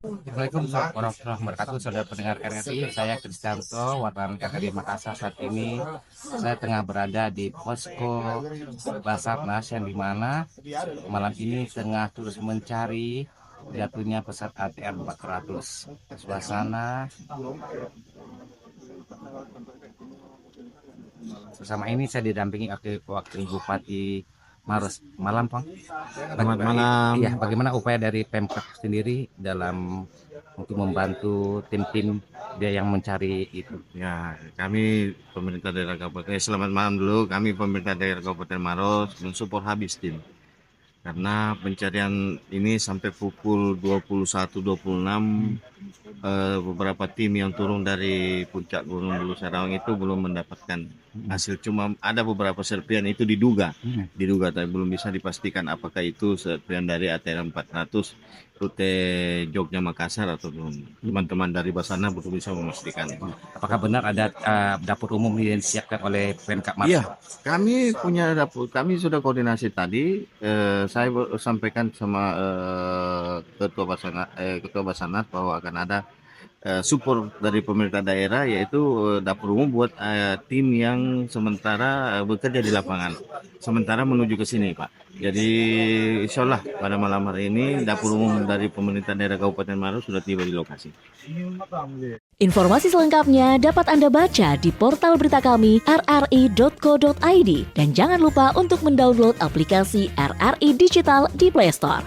Assalamualaikum warahmatullahi wabarakatuh, saudara pendengar RRI. Saya Kristianto, wartawan RRI Makassar. Saat ini saya tengah berada di posko Basarnas yang dimana malam ini tengah terus mencari jatuhnya pesawat ATR 400. Suasana bersama ini saya didampingi Wakil Bupati Maros. Malam, Bang. Selamat malam. Iya, bagaimana upaya dari Pemkab sendiri dalam untuk membantu tim-tim dia yang mencari itu? Ya, kami pemerintah daerah Kabupaten, selamat malam dulu. Kami pemerintah daerah Kabupaten Maros mensupport habis tim. Karena pencarian ini sampai pukul 21.26 beberapa tim yang turun dari puncak Gunung Bulu Sarawang itu belum mendapatkan hasil. Cuma ada beberapa serpian itu diduga tapi belum bisa dipastikan apakah itu serpian dari ATR 400 rute Jogja Makassar atau belum. Teman-teman dari Basarnas belum bisa memastikan. Apakah benar ada dapur umum yang disiapkan oleh Pemkab Maros? Iya, kami punya dapur. Kami sudah koordinasi tadi. Saya sampaikan sama Ketua Basarnas bahwa akan ada support dari pemerintah daerah, yaitu dapur umum buat tim yang sementara bekerja di lapangan, sementara menuju ke sini, Pak. Jadi insya Allah pada malam hari ini dapur umum dari pemerintah daerah Kabupaten Maros sudah tiba di lokasi. Informasi selengkapnya dapat Anda baca di portal berita kami rri.co.id dan jangan lupa untuk mendownload aplikasi RRI Digital di Play Store.